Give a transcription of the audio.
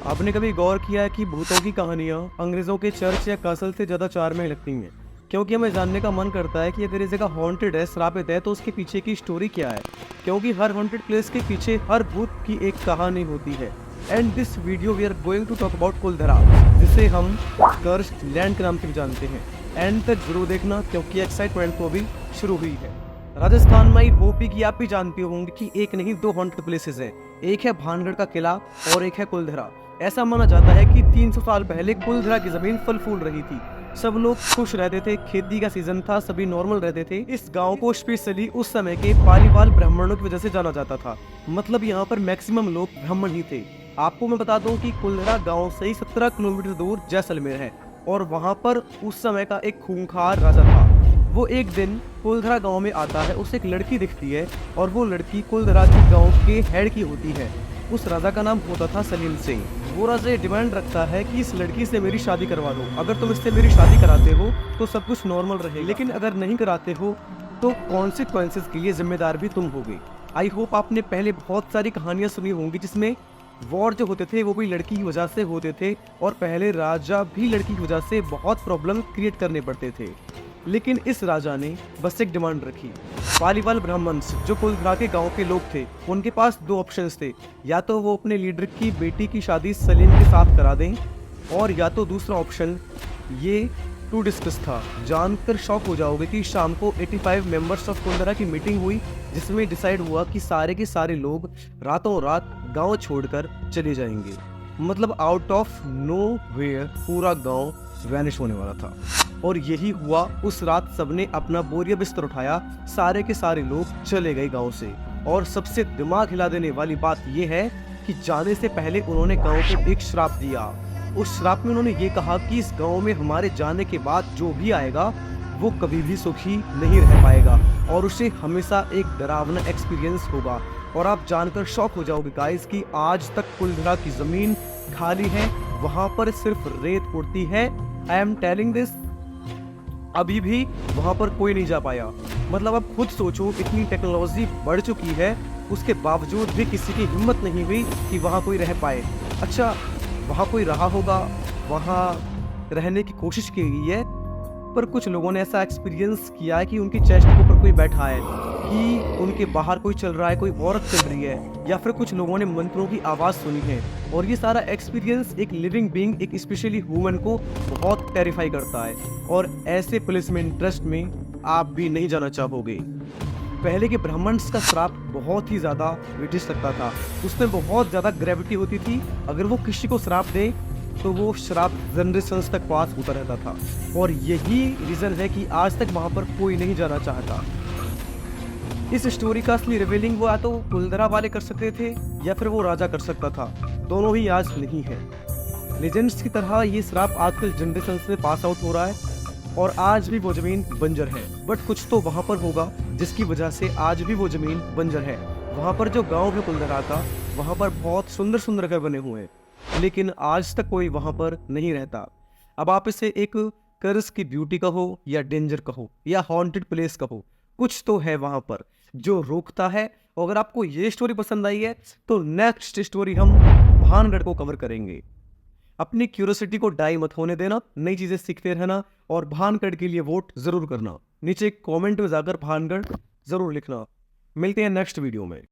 आपने कभी गौर किया है कि भूतों की कहानियाँ अंग्रेजों के चर्च या कासल से ज़्यादा चार्मिंग लगती हैं? क्योंकि हमें जानने का मन करता है कि अगर ये जगह हॉन्टेड है, श्रापित है, तो उसके पीछे की स्टोरी क्या है। क्योंकि हर हॉन्टेड प्लेस के पीछे हर भूत की एक कहानी होती है। And this video we are going to talk about Kuldhara, जिसे हम कर्स्ड लैंड के नाम से भी जानते हैं। एंड तक जरूर देखना क्योंकि एक्साइटमेंट तो अभी शुरू हुई है। राजस्थान में ओपी की आप भी जानते होंगे कि एक नहीं दो हॉन्टेड प्लेसेस है। एक है भानगढ़ का किला और एक है कुलधरा। ऐसा माना जाता है कि 300 साल पहले कुलधरा की जमीन फल फूल रही थी। सब लोग खुश रहते थे, खेती का सीजन था, सभी नॉर्मल रहते थे। इस गांव को स्पेशली उस समय के पालीवाल ब्राह्मणों की वजह से जाना जाता था। मतलब यहाँ पर मैक्सिमम लोग ब्राह्मण ही थे। आपको मैं बता दूं कि कुलधरा गांव से ही 17 किलोमीटर दूर जैसलमेर है और वहां पर उस समय का एक खूंखार राजा था। वो एक दिन कुलधरा गांव में आता है, उसे एक लड़की दिखती है और वो लड़की कुलधरा के गांव के हेड की होती है। उस राजा का नाम होता था सलीम सिंह। वो राजा ये डिमांड रखता है कि इस लड़की से मेरी शादी करवा दो। अगर तुम इससे मेरी शादी कराते हो तो सब कुछ नॉर्मल रहेगा, लेकिन अगर नहीं कराते हो तो कॉन्सिक्वेंसेस के लिए जिम्मेदार भी तुम होगे। आई होप आपने पहले बहुत सारी कहानियां सुनी होंगी जिसमें वॉर जो होते थे वो भी लड़की की वजह से होते थे और पहले राजा भी लड़की की वजह से बहुत प्रॉब्लम क्रिएट करने पड़ते थे। लेकिन इस राजा ने बस एक डिमांड रखी। पालीवाल ब्राह्मण्स जो कुलधरा के गांव के लोग थे, उनके पास दो ऑप्शंस थे। या तो वो अपने लीडर की बेटी की शादी सलीम के साथ करा दें, और या तो दूसरा ऑप्शन ये टू डिस्कस था। जानकर शॉक हो जाओगे कि शाम को 85 मेंबर्स ऑफ कुलधरा की मीटिंग हुई, जिसमें डिसाइड हुआ कि सारे के सारे लोग रातों रात गांव छोड़कर चले जाएंगे। मतलब आउट ऑफ नो वेयर पूरा गांव वैनिश होने वाला था। और यही हुआ। उस रात सबने अपना बोरिया बिस्तर उठाया, सारे के सारे लोग चले गए गांव से। और सबसे दिमाग हिला देने वाली बात यह है कि जाने से पहले उन्होंने गांव को एक श्राप दिया। उस श्राप में उन्होंने ये कहा कि इस गांव में हमारे जाने के बाद जो भी आएगा वो कभी भी सुखी नहीं रह पाएगा और उसे हमेशा एक डरावना एक्सपीरियंस होगा। और आप जानकर शॉक हो जाओगे गाइस कि आज तक कुलधरा की जमीन खाली है, वहां पर सिर्फ रेत उड़ती है। आई एम टेलिंग दिस, अभी भी वहां पर कोई नहीं जा पाया। मतलब आप खुद सोचो, इतनी टेक्नोलॉजी बढ़ चुकी है, उसके बावजूद भी किसी की हिम्मत नहीं हुई कि वहां कोई रह पाए। अच्छा, वहां कोई रहा होगा, वहां रहने की कोशिश की गई है, पर कुछ लोगों ने ऐसा एक्सपीरियंस किया है कि उनकी चेस्ट के ऊपर कोई बैठा है, कि उनके बाहर कोई चल रहा है, कोई औरत चल रही है, या फिर कुछ लोगों ने मंत्रों की आवाज़ सुनी है। और ये सारा एक्सपीरियंस एक लिविंग बीइंग, एक स्पेशली ह्यूमन को बहुत टेरिफाई करता है। और ऐसे पुलिस में इंटरेस्ट में आप भी नहीं जाना चाहोगे। पहले के ब्राह्मण्स का श्राप बहुत ही ज़्यादा विटिश लगता था, उसमें बहुत ज़्यादा ग्रेविटी होती थी। अगर वो किसी को श्राप दे तो वो श्राप जनरेशंस तक पास होता रहता था। और यही रीज़न है कि आज तक वहाँ पर कोई नहीं जाना चाहता। इस स्टोरी का असली रिवीलिंग वो या तो कुलधरा वाले कर सकते थे या फिर वो राजा कर सकता था, दोनों ही आज नहीं है। लेजेंड्स की तरह ये श्राप आजकल जनरेशन में पास आउट हो रहा है और आज भी वो जमीन बंजर है। बट कुछ तो वहां पर होगा जिसकी वजह से आज भी वो जमीन बंजर है। वहां पर जो गांव है कुलधरा का, वहां पर बहुत सुंदर सुंदर घर बने हुए हैं, लेकिन आज तक कोई वहां पर नहीं रहता। अब आप इसे एक कर्स की ब्यूटी कहो या डेंजर कहो या हॉन्टेड प्लेस कहो, कुछ तो है वहां पर जो रोकता है। और अगर आपको ये स्टोरी पसंद आई है तो नेक्स्ट स्टोरी हम भानगढ़ को कवर करेंगे। अपनी क्यूरियोसिटी को डाई मत होने देना, नई चीजें सीखते रहना और भानगढ़ के लिए वोट जरूर करना। नीचे कमेंट में जाकर भानगढ़ जरूर लिखना। मिलते हैं नेक्स्ट वीडियो में।